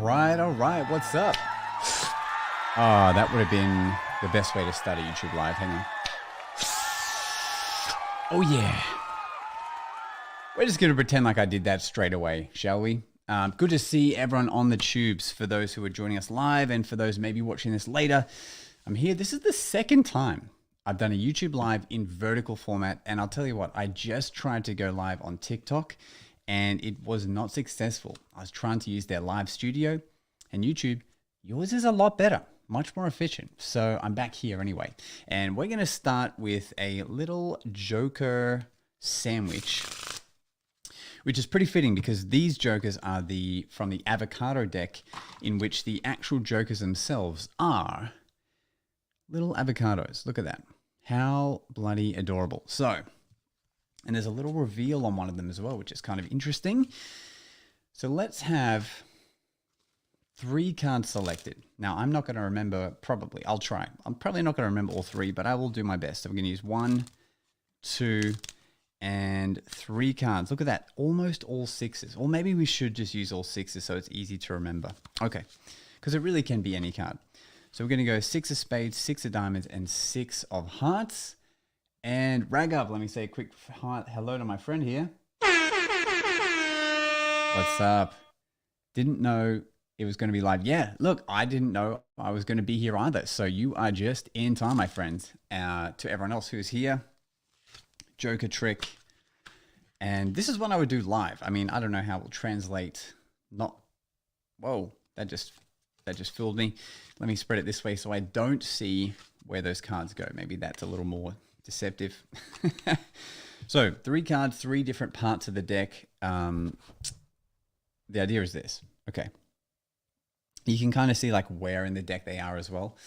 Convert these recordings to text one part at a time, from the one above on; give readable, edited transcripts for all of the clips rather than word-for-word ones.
all right. What's up? Oh, that would have been the best way to start a YouTube live. Hang on. Oh, yeah. We're just going to pretend like I did that straight away, shall we? Good to see everyone on the tubes. For those who are joining us live and for those maybe watching this later, I'm here. This is the second time I've done a YouTube live in vertical format. And I'll tell you what, I just tried to go live on TikTok and it was not successful. I was trying to use their live studio, and YouTube, yours is a lot better, much more efficient. So I'm back here anyway. And we're going to start with a little Joker sandwich, which is pretty fitting because these Jokers are from the avocado deck, in which the actual Jokers themselves are little avocados. Look at that. How bloody adorable. So, and there's a little reveal on one of them as well, which is kind of interesting. So let's have 3 cards selected. Now, I'm not going to remember, probably. I'll try. I'm probably not going to remember all 3, but I will do my best. So we're going to use 1, 2, and 3 cards. Look at that. Almost all 6s. Or maybe we should just use all 6s so it's easy to remember. Okay. Because it really can be any card. So we're going to go 6 of spades, 6 of diamonds, and 6 of hearts. And Raghav, let me say a quick hello to my friend here. What's up? Didn't know it was going to be live. Yeah, look, I didn't know I was going to be here either. So you are just in time, my friends. To everyone else who's here, Joker trick. And this is what I would do live. I mean, I don't know how it will translate. Whoa, that just fooled me. Let me spread it this way so I don't see where those cards go. Maybe that's a little more deceptive. So 3 cards, 3 different parts of the deck. The idea is this. Okay. You can kind of see like where in the deck they are as well.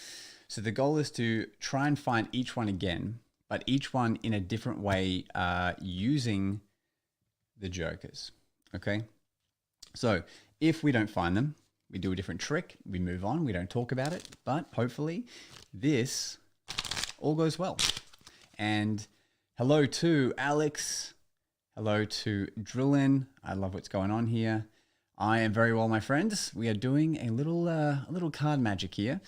So the goal is to try and find each one again, but each one in a different way, using the Jokers. Okay. So if we don't find them, we do a different trick. We move on. We don't talk about it, but hopefully this all goes well. And hello to Alex. Hello to Drillin. I love what's going on here. I am very well, my friends. We are doing a little card magic here.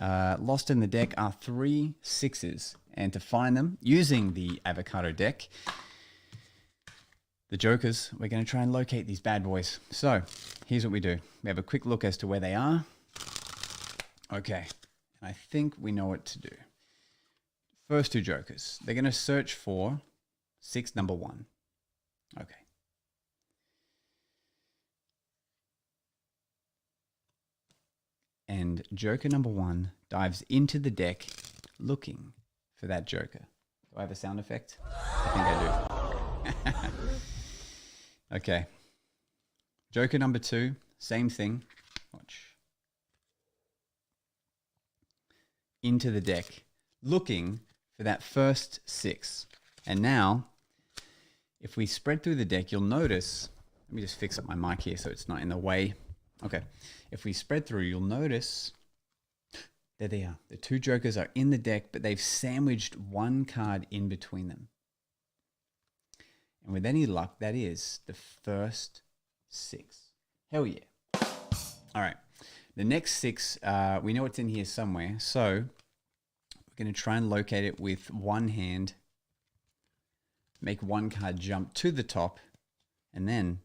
Lost in the deck are 3 6s. And to find them using the avocado deck, the Jokers, we're going to try and locate these bad boys. So here's what we do. We have a quick look as to where they are. Okay. And I think we know what to do. First 2 Jokers. They're going to search for 6 number 1. Okay. And Joker number 1 dives into the deck looking for that Joker. Do I have a sound effect? I think I do. Okay. Joker number 2, same thing. Watch. Into the deck, looking for that first 6. And now, if we spread through the deck, you'll notice, let me just fix up my mic here so it's not in the way. Okay. If we spread through, you'll notice, there they are. The 2 Jokers are in the deck, but they've sandwiched 1 card in between them. And with any luck, that is the first 6. Hell yeah. All right. The next 6, we know it's in here somewhere. So we're going to try and locate it with one hand. Make 1 card jump to the top. And then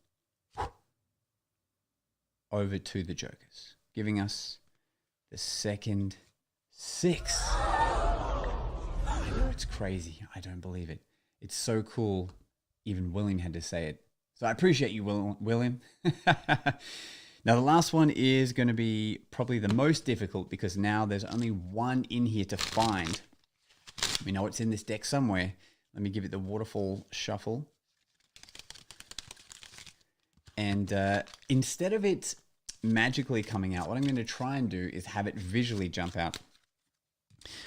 over to the Jokers, giving us the second 6. I know it's crazy. I don't believe it. It's so cool. Even William had to say it. So I appreciate you, William. Now the last one is going to be probably the most difficult because now there's only 1 in here to find. We know it's in this deck somewhere. Let me give it the waterfall shuffle. And instead of it magically coming out, what I'm going to try and do is have it visually jump out.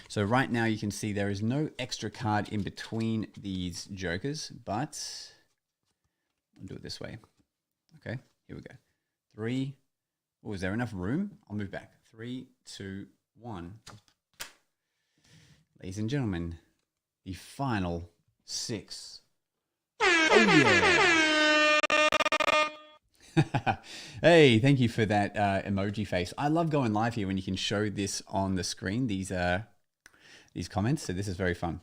So right now you can see there is no extra card in between these Jokers, but I'll do it this way. Okay, here we go. 3. Oh, is there enough room? I'll move back. 3, 2, 1. Ladies and gentlemen, the final 6. Oh yeah. Hey, thank you for that emoji face. I love going live here when you can show this on the screen, these comments. So this is very fun.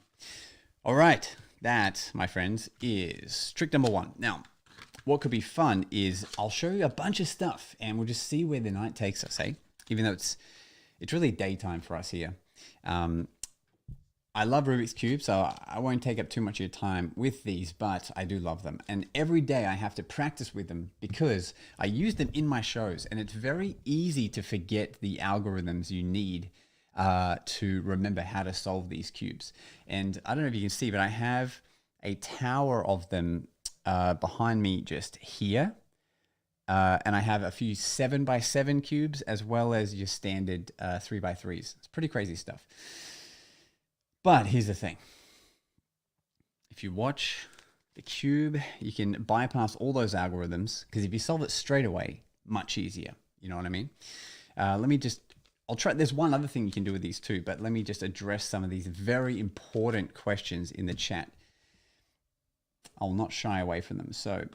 All right, that, my friends, is trick number one. Now, what could be fun is I'll show you a bunch of stuff and we'll just see where the night takes us, hey? Even though it's really daytime for us here. I love Rubik's Cube, so I won't take up too much of your time with these, but I do love them. And every day I have to practice with them because I use them in my shows, and it's very easy to forget the algorithms you need to remember how to solve these cubes. And I don't know if you can see, but I have a tower of them behind me just here. And I have a few 7x7 cubes as well as your standard 3x3s. It's pretty crazy stuff. But here's the thing. If you watch the cube, you can bypass all those algorithms because if you solve it straight away, much easier. You know what I mean? I'll try, there's one other thing you can do with these too, but let me just address some of these very important questions in the chat. I'll not shy away from them. So,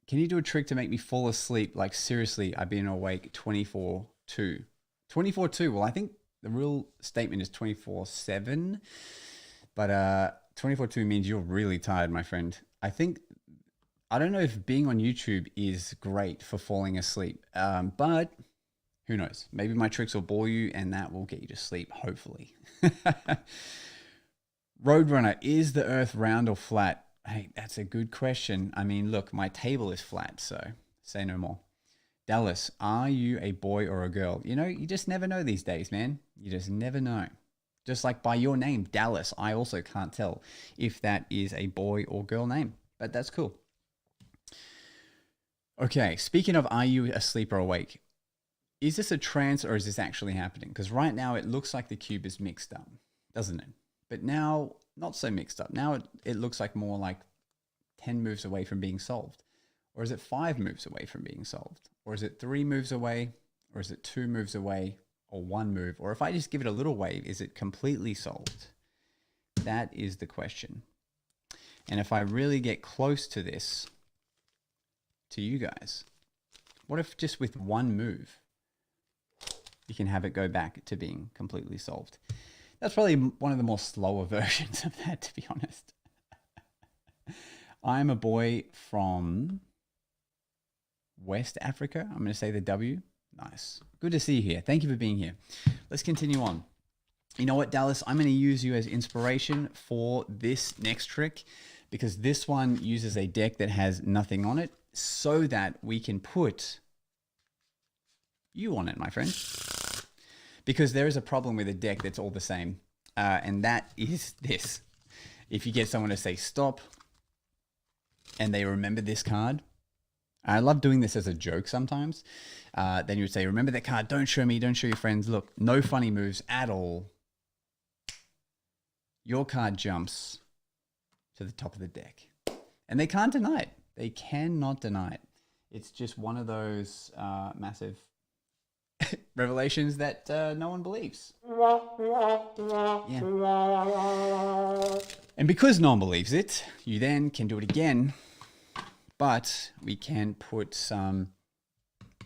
can you do a trick to make me fall asleep? Like seriously, I've been awake 24/2. 24/2, well, I think the real statement is 24/7, but 24/2 means you're really tired, my friend. I don't know if being on YouTube is great for falling asleep, but who knows? Maybe my tricks will bore you and that will get you to sleep, hopefully. Roadrunner, is the earth round or flat? Hey, that's a good question. I mean, look, my table is flat, so say no more. Dallas, are you a boy or a girl? You know, you just never know these days, man. You just never know. Just like by your name, Dallas, I also can't tell if that is a boy or girl name, but that's cool. Okay, speaking of are you asleep or awake? Is this a trance or is this actually happening? Because right now it looks like the cube is mixed up, doesn't it? But now, not so mixed up. Now it looks like more like 10 moves away from being solved. Or is it 5 moves away from being solved? Or is it 3 moves away? Or is it 2 moves away? Or 1 move? Or if I just give it a little wave, is it completely solved? That is the question. And if I really get close to this, to you guys, what if just with 1 move, you can have it go back to being completely solved? That's probably one of the more slower versions of that, to be honest. I'm a boy from West Africa. I'm going to say the W. Nice. Good to see you here. Thank you for being here. Let's continue on. You know what, Dallas? I'm going to use you as inspiration for this next trick because this one uses a deck that has nothing on it so that we can put you on it, my friend. Because there is a problem with a deck that's all the same, and that is this. If you get someone to say stop and they remember this card, I love doing this as a joke sometimes, then you would say, remember that card, don't show me, don't show your friends, look, no funny moves at all. Your card jumps to the top of the deck. And they can't deny it. They cannot deny it. It's just one of those massive revelations that no one believes. Yeah. And because no one believes it, you then can do it again, but we can put some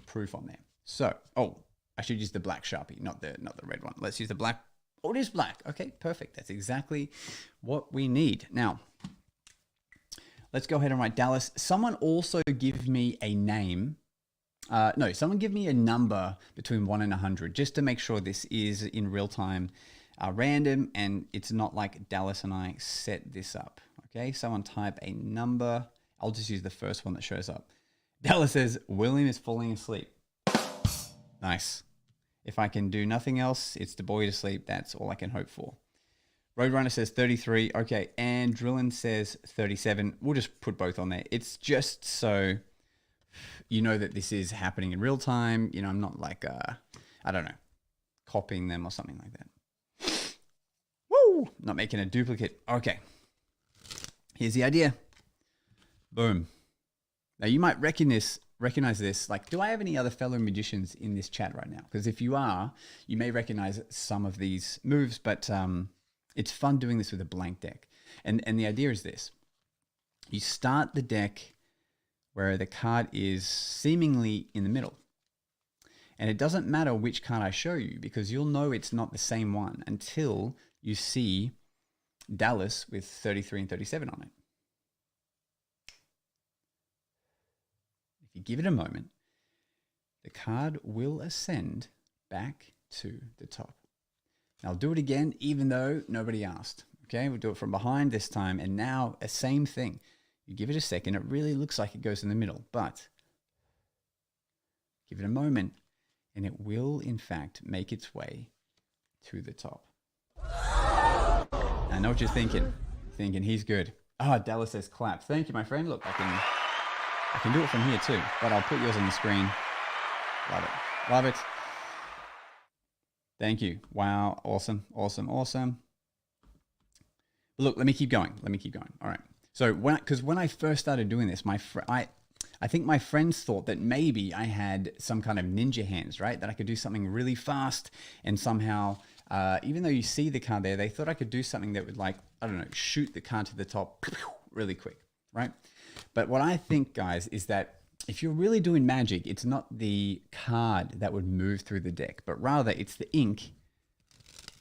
proof on there. So, oh, I should use the black Sharpie, not the red one. Let's use the black. Oh, it is black. Okay, perfect. That's exactly what we need. Now, let's go ahead and write Dallas. Someone also give me a name. No, someone give me a number between 1 and 100 just to make sure this is in real time random and it's not like Dallas and I set this up. Okay, someone type a number. I'll just use the first one that shows up. Dallas says, William is falling asleep. Nice. If I can do nothing else, it's the boy to sleep. That's all I can hope for. Roadrunner says 33. Okay, and Drillin says 37. We'll just put both on there. It's just so you know that this is happening in real time. You know, I'm not like, I don't know, copying them or something like that. Woo! Not making a duplicate. Okay. Here's the idea. Boom. Now you might recognize this. Like, do I have any other fellow magicians in this chat right now? Because if you are, you may recognize some of these moves, but it's fun doing this with a blank deck. And the idea is this. You start the deck where the card is seemingly in the middle. And it doesn't matter which card I show you because you'll know it's not the same one until you see Dallas with 33 and 37 on it. If you give it a moment, the card will ascend back to the top. Now I'll do it again, even though nobody asked. Okay, we'll do it from behind this time. And now a same thing. You give it a second, it really looks like it goes in the middle, but give it a moment and it will in fact make its way to the top. I know what you're thinking. Thinking he's good. Oh, Dallas says clap. Thank you, my friend. Look, I can do it from here too, but I'll put yours on the screen. Love it. Love it. Thank you. Wow. Awesome. Awesome. Awesome. Look, let me keep going. Let me keep going. All right. So when I first started doing this, I think my friends thought that maybe I had some kind of ninja hands, right? That I could do something really fast and somehow, even though you see the card there, they thought I could do something that would, like, I don't know, shoot the card to the top really quick, right? But what I think, guys, is that if you're really doing magic, it's not the card that would move through the deck, but rather it's the ink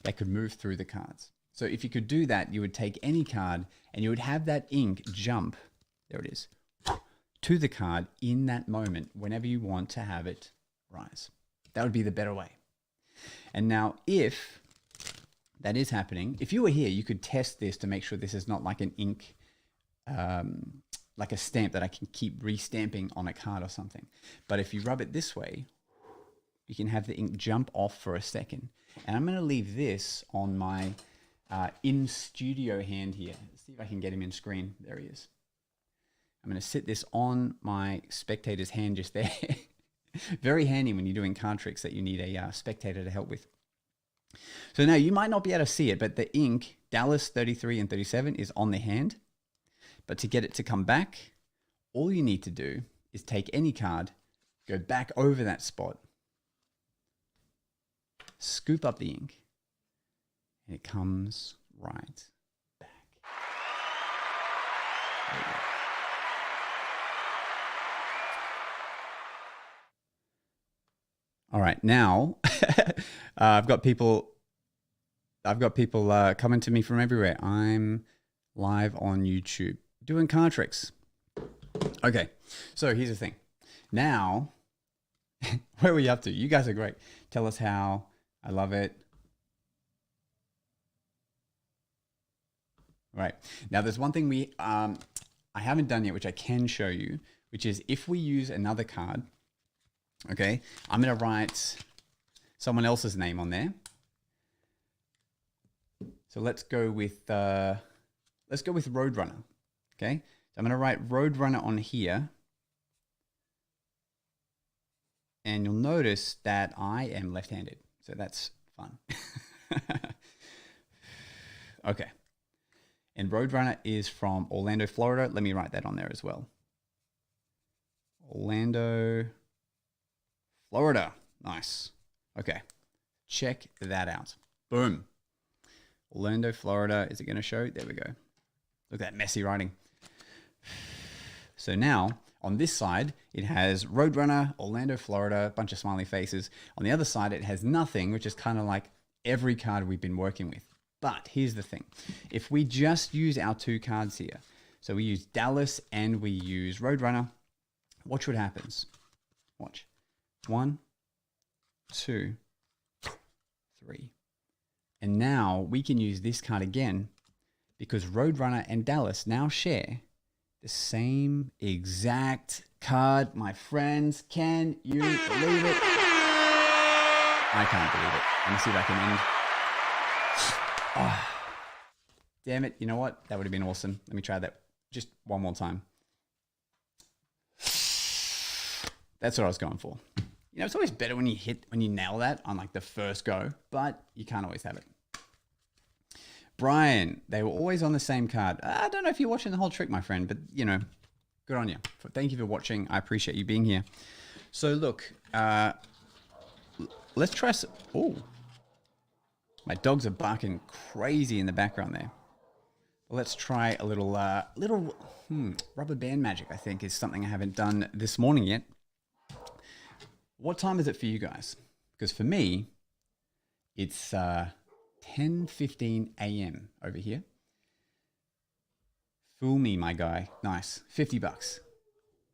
that could move through the cards. So if you could do that, you would take any card and you would have that ink jump, there it is, to the card in that moment whenever you want to have it rise. That would be the better way. And now if that is happening, if you were here, you could test this to make sure this is not like an ink, like a stamp that I can keep restamping on a card or something. But if you rub it this way, you can have the ink jump off for a second. And I'm going to leave this on my in-studio hand here. Let's see if I can get him in screen. There he is. I'm going to sit this on my spectator's hand just there. Very handy when you're doing card tricks that you need a spectator to help with. So now you might not be able to see it, but the ink, Dallas 33 and 37, is on the hand. But to get it to come back, all you need to do is take any card, go back over that spot, scoop up the ink, and it comes right back. There you go. All right, now I've got people coming to me from everywhere. I'm live on YouTube doing card tricks. Okay, so here's the thing. Now, where are we up to? You guys are great. Tell us how. I love it. All right, now there's one thing I haven't done yet, which I can show you, which is if we use another card. Okay, I'm going to write someone else's name on there. So let's go with Roadrunner. Okay, so I'm going to write Roadrunner on here. And you'll notice that I am left-handed. So that's fun. Okay. And Roadrunner is from Orlando, Florida. Let me write that on there as well. Orlando, Florida. Nice. Okay. Check that out. Boom. Orlando, Florida. Is it going to show? There we go. Look at that messy writing. So now on this side, it has Roadrunner, Orlando, Florida, a bunch of smiley faces. On the other side, it has nothing, which is kind of like every card we've been working with. But here's the thing. If we just use our two cards here, so we use Dallas and we use Roadrunner, watch what happens. Watch. 1, 2, 3. And now we can use this card again because Roadrunner and Dallas now share the same exact card. My friends, can you believe it? I can't believe it. Let me see if I can end. Oh, damn it. You know what? That would have been awesome. Let me try that just one more time. That's what I was going for. You know, it's always better when you nail that on like the first go, but you can't always have it. Brian, they were always on the same card. I don't know if you're watching the whole trick, my friend, but you know, good on you. Thank you for watching. I appreciate you being here. So look, let's try some, oh, my dogs are barking crazy in the background there. let's try a little rubber band magic. I think is something I haven't done this morning yet. What time is it for you guys? Because for me, it's 10:15 a.m. over here. Fool me, my guy. Nice. $50.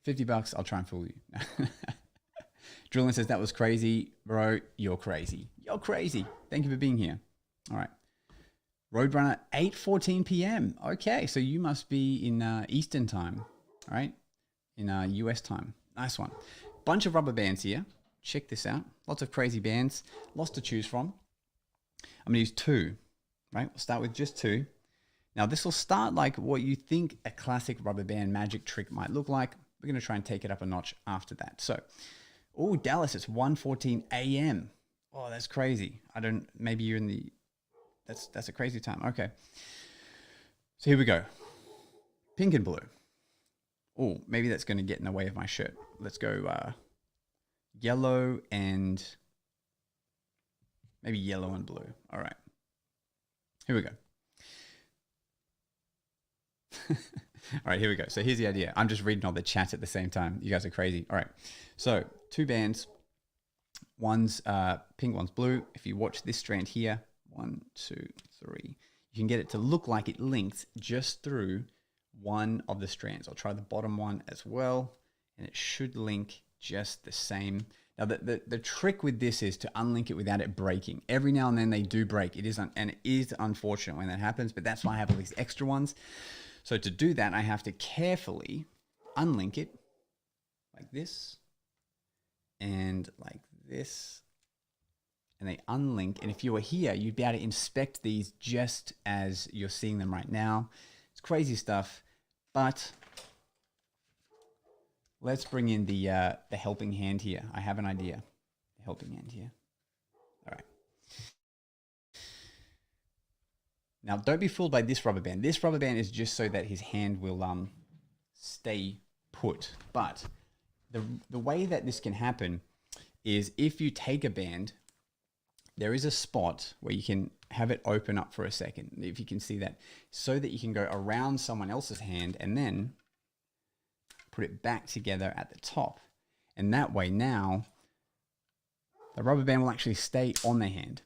$50. I'll try and fool you. Julian says that was crazy, bro. You're crazy. You're crazy. Thank you for being here. All right. Roadrunner, 8:14 p.m. Okay, so you must be in Eastern time, all right? In US time. Nice one. Bunch of rubber bands here. Check this out. Lots of crazy bands. Lots to choose from. I'm going to use 2, right? We'll start with just 2. Now, this will start like what you think a classic rubber band magic trick might look like. We're going to try and take it up a notch after that. So, oh, Dallas, it's 1:14 a.m. Oh, that's crazy. Maybe you're in the... That's a crazy time. Okay. So here we go. Pink and blue. Oh, maybe that's going to get in the way of my shirt. Let's go yellow and... maybe yellow and blue. All right. Here we go. All right, here we go. So here's the idea. I'm just reading all the chat at the same time. You guys are crazy. All right. So 2 bands. One's pink, one's blue. If you watch this strand here, 1, 2, 3, you can get it to look like it links just through one of the strands. I'll try the bottom one as well, and it should link just the same. Now, the trick with this is to unlink it without it breaking. Every now and then they do break. It is unfortunate when that happens, but that's why I have all these extra ones. So to do that, I have to carefully unlink it like this and like this. And they unlink. And if you were here, you'd be able to inspect these just as you're seeing them right now. It's crazy stuff, but let's bring in the helping hand here. I have an idea. The helping hand here. All right. Now, don't be fooled by this rubber band. This rubber band is just so that his hand will stay put. But the way that this can happen is if you take a band, there is a spot where you can have it open up for a second, if you can see that, so that you can go around someone else's hand and then put it back together at the top. And that way now, the rubber band will actually stay on the hand.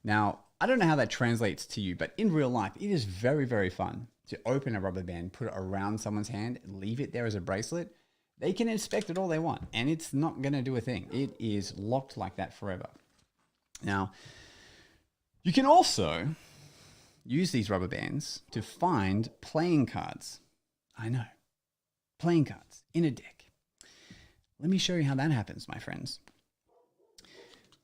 Now, I don't know how that translates to you, but in real life, it is very, very fun to open a rubber band, put it around someone's hand, leave it there as a bracelet. They can inspect it all they want, and it's not going to do a thing. It is locked like that forever. Now, you can also use these rubber bands to find playing cards. I know, playing cards in a deck. Let me show you how that happens, my friends.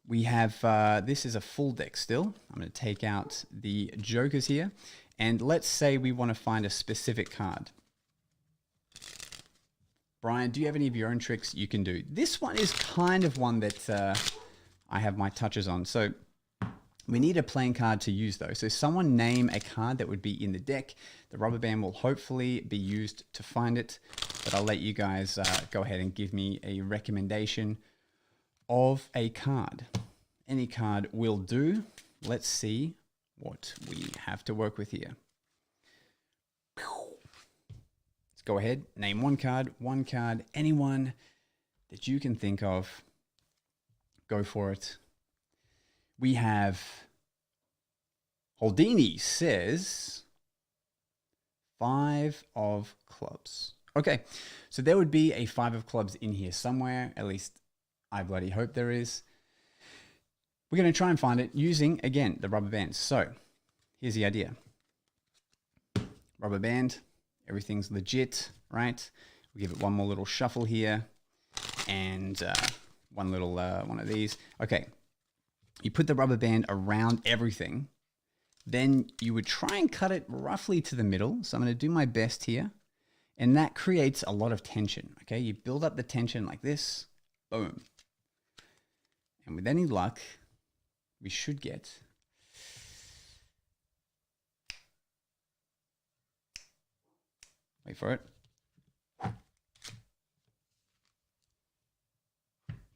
We have, this is a full deck still. I'm going to take out the jokers here. And let's say we want to find a specific card. Brian, do you have any of your own tricks you can do? This one is kind of one that I have my touches on. So we need a playing card to use though. So someone name a card that would be in the deck. The rubber band will hopefully be used to find it. But I'll let you guys go ahead and give me a recommendation of a card. Any card will do. Let's see what we have to work with here. Let's go ahead, name one card, anyone that you can think of. Go for it. We have Holdini says 5 of clubs. Okay, so there would be a 5 of clubs in here somewhere, at least I bloody hope there is. We're going to try and find it using, again, the rubber bands. So here's the idea. Rubber band, everything's legit, right? We'll give it one more little shuffle here and one little one of these. Okay, you put the rubber band around everything. Then you would try and cut it roughly to the middle. So I'm going to do my best here. And that creates a lot of tension, okay? You build up the tension like this, boom. And with any luck, we should get wait for it.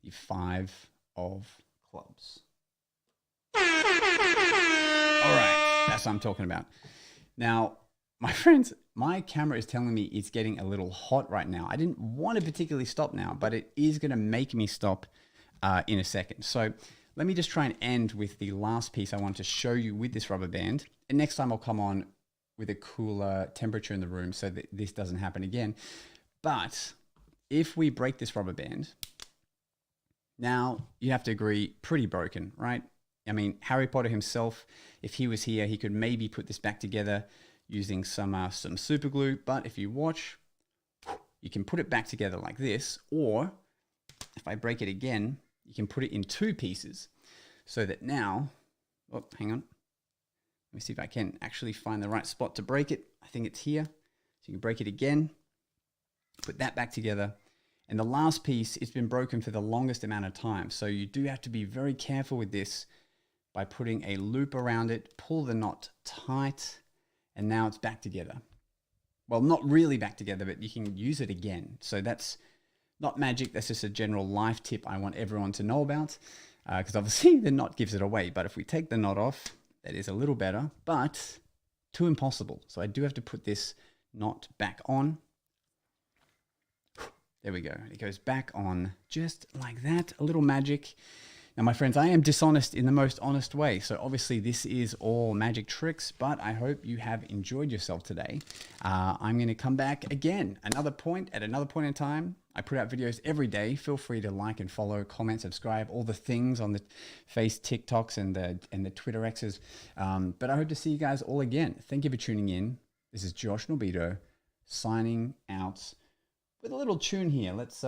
The 5 of clubs. All right, that's what I'm talking about. Now, My friends, my camera is telling me it's getting a little hot right now. I didn't want to particularly stop now, but it is going to make me stop in a second. So let me just try and end with the last piece I want to show you with this rubber band. And next time I'll come on with a cooler temperature in the room so that this doesn't happen again. But if we break this rubber band, now you have to agree, pretty broken, right? I mean, Harry Potter himself, if he was here, he could maybe put this back together using some super glue. But if you watch, you can put it back together like this, or if I break it again, you can put it in two pieces so that now, oh, hang on. Let me see if I can actually find the right spot to break it. I think it's here. So you can break it again, put that back together. And the last piece, it's been broken for the longest amount of time. So you do have to be very careful with this by putting a loop around it, pull the knot tight, and now it's back together. Well, not really back together, but you can use it again. So that's not magic. That's just a general life tip I want everyone to know about, because obviously the knot gives it away. But if we take the knot off, that is a little better, but too impossible. So I do have to put this knot back on. There we go. It goes back on just like that. A little magic. Now, my friends, I am dishonest in the most honest way. So obviously this is all magic tricks, but I hope you have enjoyed yourself today. I'm going to come back again, at another point in time. I put out videos every day. Feel free to like and follow, comment, subscribe, all the things on the Face TikToks and the Twitter X's. But I hope to see you guys all again. Thank you for tuning in. This is Josh Norbito signing out with a little tune here. Let's